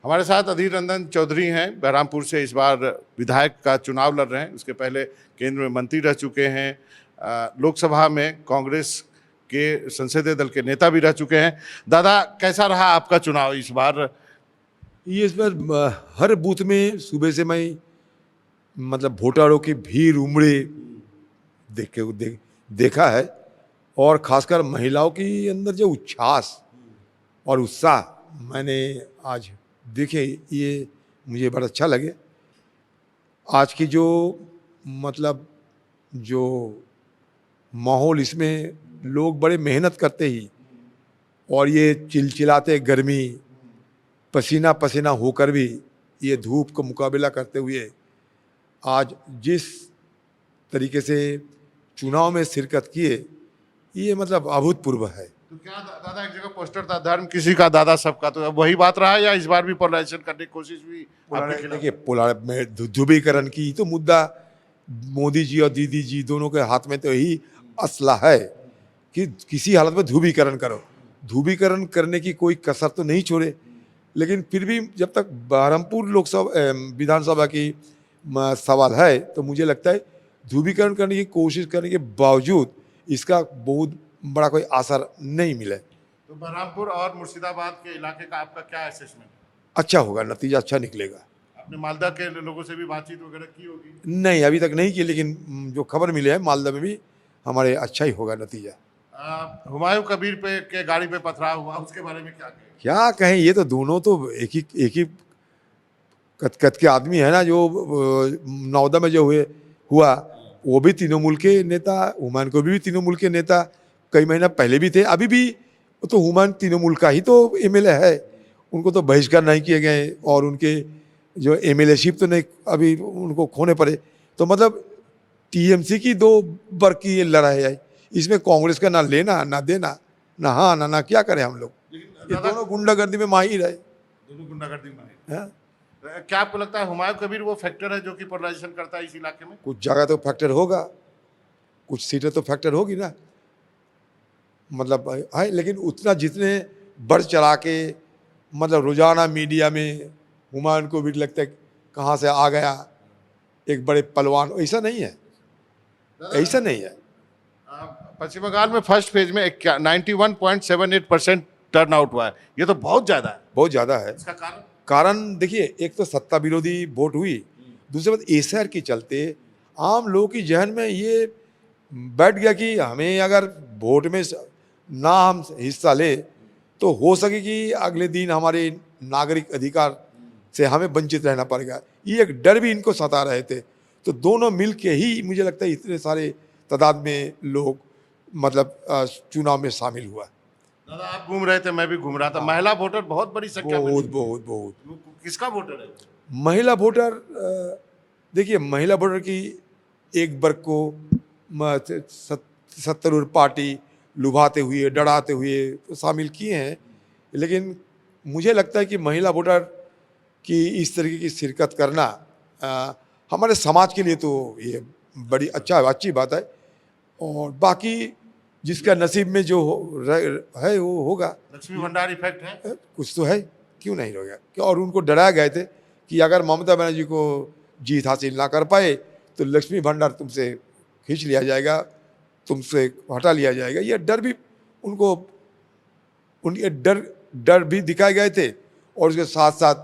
हमारे साथ अधीर रंजन चौधरी हैं, बहरामपुर से इस बार विधायक का चुनाव लड़ रहे हैं। उसके पहले केंद्र में मंत्री रह चुके हैं, लोकसभा में कांग्रेस के संसदीय दल के नेता भी रह चुके हैं। दादा, कैसा रहा आपका चुनाव इस बार? इस बार हर बूथ में सुबह से मैं वोटरों की भीड़ उमड़े देखा है, और खासकर महिलाओं की अंदर जो उच्छ्वास और उत्साह मैंने आज देखे, ये मुझे बड़ा अच्छा लगे। आज की जो जो माहौल, इसमें लोग बड़े मेहनत करते ही, और ये चिलचिलाते गर्मी, पसीना पसीना होकर भी ये धूप का मुकाबला करते हुए आज जिस तरीके से चुनाव में शिरकत किए, ये अभूतपूर्व है। तो क्या दादा, एक जगह पोस्टर था, धर्म किसी का दादा सबका, तो अब वही बात रहा या इस बार भी पोलराइजेशन करने की कोशिश हुई? देखिए, ध्रुवीकरण की तो मुद्दा मोदी जी और दीदी जी दोनों के हाथ में तो यही असला है कि किसी हालत में ध्रुवीकरण करो। ध्रुवीकरण करने की कोई कसर तो नहीं छोड़े, लेकिन फिर भी जब तक बहरमपुर लोकसभा विधानसभा की सवाल है, तो मुझे लगता है ध्रुवीकरण करने की कोशिश करने के बावजूद इसका बहुत बड़ा कोई असर नहीं मिले। तो बहरमपुर और मुर्शिदाबाद के इलाके का आपका क्या असेसमेंट? अच्छा होगा, नतीजा अच्छा निकलेगा। आपने मालदा के लोगों से भी बातचीत वगैरह की होगी? नहीं, अभी तक नहीं की, लेकिन जो खबर मिले है मालदा में भी हमारे अच्छा ही होगा नतीजा। हुमायूं कबीर पे के गाड़ी पे पथराव हुआ, उसके बारे में क्या कहें? क्या कहें, ये तो दोनों तो एक ही कत के आदमी है ना। जो नौदा में जो हुआ, वो भी तृणमूल के नेता, हुमायूं कबीर भी तृणमूल के नेता कई महीना पहले भी थे, अभी भी तो हुमायूं तृणमूल का ही तो एमएलए है। उनको तो बहिष्कार नहीं किए गए, और उनके जो एमएलए शिप तो नहीं अभी उनको खोने पड़े। तो टीएमसी की दो वर्ग की ये लड़ाई है, इसमें कांग्रेस का ना लेना ना देना, ना हाँ ना क्या करें हम लोग। ये दोनों गुंडागर्दी में माहिर है। दोनों गुंडागर्दी में है। क्या आपको लगता है हुमायूं कबीर वो फैक्टर है जो कि पोलराइजेशन करता है इस इलाके में? कुछ जगह तो फैक्टर होगा, कुछ सीटें तो फैक्टर होगी ना, है। लेकिन उतना जितने बढ़ चढ़ा के रोजाना मीडिया में हुमायूं कबीर लगता है कहाँ से आ गया एक बड़े पहलवान, ऐसा नहीं है, ऐसा नहीं है। पश्चिम बंगाल में फर्स्ट फेज में 91.78% टर्न आउट हुआ है। ये तो बहुत ज्यादा है, बहुत ज्यादा है। इसका कारण देखिए, एक तो सत्ता विरोधी वोट हुई, दूसरी बात एसआर के चलते आम लोगों की जहन में ये बैठ गया कि हमें अगर वोट में ना हम हिस्सा ले तो हो सके कि अगले दिन हमारे नागरिक अधिकार से हमें वंचित रहना पड़ेगा। ये एक डर भी इनको सता रहे थे। तो दोनों मिल के ही मुझे लगता है इतने सारे तादाद में लोग चुनाव में शामिल हुआ। दादा, आप घूम रहे थे, मैं भी घूम रहा था। महिला वोटर बहुत बड़ी संख्या में। बहुत। किसका वोटर है? महिला वोटर, देखिए, महिला वोटर की एक वर्ग को सत्तारूढ़ पार्टी लुभाते हुए, डराते हुए शामिल किए हैं, लेकिन मुझे लगता है कि महिला वोटर की इस तरीके की शिरकत करना हमारे समाज के लिए तो ये बड़ी अच्छी बात है। और बाकी जिसका नसीब में जो है वो होगा। लक्ष्मी भंडार इफेक्ट है, कुछ तो है, क्यों नहीं होगा। और उनको डराया गए थे कि अगर ममता बनर्जी को जीत हासिल ना कर पाए तो लक्ष्मी भंडार तुमसे खींच लिया जाएगा, तुमसे हटा लिया जाएगा। ये डर भी उनको, उनके डर भी दिखाए गए थे, और उसके साथ साथ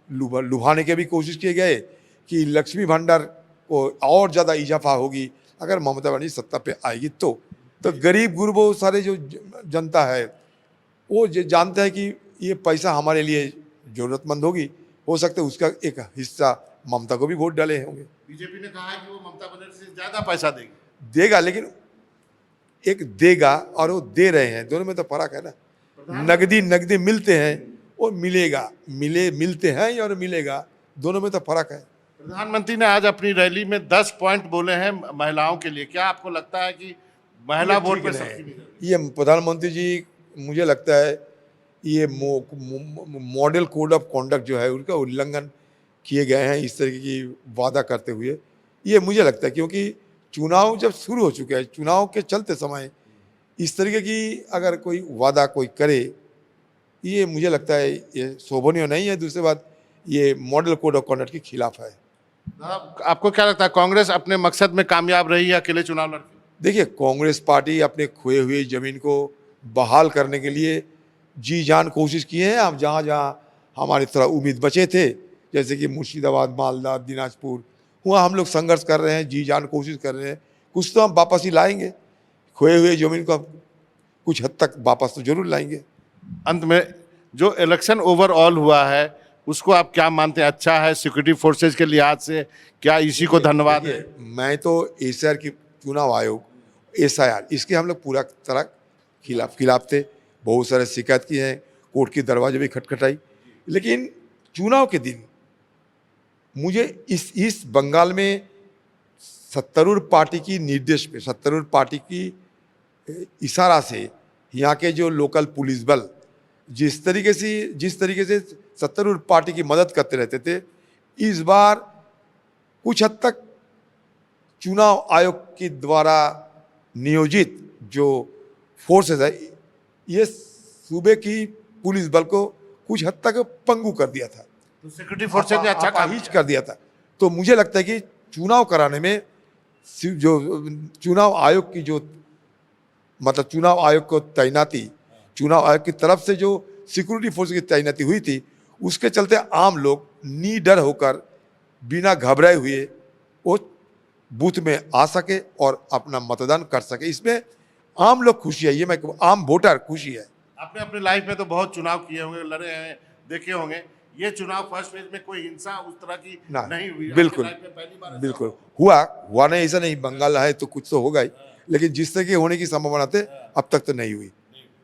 लुभाने के भी कोशिश किए गए कि लक्ष्मी भंडार को और ज़्यादा इजाफा होगी अगर ममता बनर्जी सत्ता पे आएगी। तो गरीब गुरबों सारे जो जनता है वो जानते हैं कि ये पैसा हमारे लिए ज़रूरतमंद होगी, हो सकता है उसका एक हिस्सा ममता को भी वोट डाले होंगे। बीजेपी ने कहा है कि वो ममता बनर्जी से ज़्यादा पैसा देगा, लेकिन एक देगा और वो दे रहे हैं, दोनों में तो फर्क है ना। नगदी मिलते हैं और मिलते हैं और मिलेगा, दोनों में तो फर्क है। प्रधानमंत्री ने आज अपनी रैली में 10 पॉइंट बोले हैं महिलाओं के लिए। क्या आपको लगता है कि महिला वोट पे ये प्रधानमंत्री जी, मुझे लगता है ये मॉडल कोड ऑफ कॉन्डक्ट जो है उनका उल्लंघन किए गए हैं इस तरीके की वादा करते हुए। ये मुझे लगता है क्योंकि चुनाव जब शुरू हो चुके हैं, चुनाव के चलते समय इस तरीके की अगर कोई वादा कोई करे ये मुझे लगता है ये शोभनीय नहीं है। दूसरी बात, ये मॉडल कोड ऑफ कॉन्डक्ट के खिलाफ है। आपको क्या लगता है, कांग्रेस अपने मकसद में कामयाब रही है अकेले चुनाव लड़के? देखिए, कांग्रेस पार्टी अपने खोए हुए ज़मीन को बहाल करने के लिए जी जान कोशिश किए हैं। अब जहाँ जहाँ हमारी तरह उम्मीद बचे थे, जैसे कि मुर्शिदाबाद, मालदा, दिनाजपुर, वहाँ हम लोग संघर्ष कर रहे हैं, जी जान कोशिश कर रहे हैं। कुछ तो हम वापस ही लाएंगे, खोए हुए ज़मीन को हम कुछ हद तक वापस तो जरूर लाएंगे। अंत में जो इलेक्शन ओवरऑल हुआ है उसको आप क्या मानते हैं? अच्छा है सिक्योरिटी फोर्सेज के लिहाज से? क्या इसी को धन्यवाद है? मैं तो एसआईआर की चुनाव आयोग, एसआईआर, इसके हम लोग पूरा तरह खिलाफ थे। बहुत सारे शिकायत की हैं, कोर्ट के दरवाजे भी खटखटाई, लेकिन चुनाव के दिन मुझे इस बंगाल में सत्तारूढ़ पार्टी की निर्देश पे, सत्तारूढ़ पार्टी की इशारा से यहाँ के जो लोकल पुलिस बल जिस तरीके से सत्तारूढ़ पार्टी की मदद करते रहते थे, इस बार कुछ हद तक चुनाव आयोग के द्वारा नियोजित जो फोर्सेस है, ये सूबे की पुलिस बल को कुछ हद तक पंगु कर दिया था, तो सिक्योरिटी फोर्सेज ने अच्छा काम कर दिया था। तो मुझे लगता है कि चुनाव कराने में जो चुनाव आयोग की जो मतलब चुनाव आयोग को तैनाती, चुनाव आयोग की तरफ से जो सिक्योरिटी फोर्स की तैनाती हुई थी, उसके चलते आम लोग निडर होकर बिना घबराए हुए वो बूथ में आ सके और अपना मतदान कर सके। इसमें आम लोग खुशी है, ये मैं आम वोटर खुशी है। आपने अपनी लाइफ में तो बहुत चुनाव किए होंगे, लड़े हैं, देखे होंगे। ये चुनाव फर्स्ट फेज में कोई हिंसा उस तरह की नहीं हुई? बिल्कुल, पहली बार बिल्कुल हुआ नहीं, ऐसा नहीं, बंगाल है तो कुछ तो होगा ही, लेकिन जिस तरह की होने की संभावना थे अब तक तो नहीं हुई।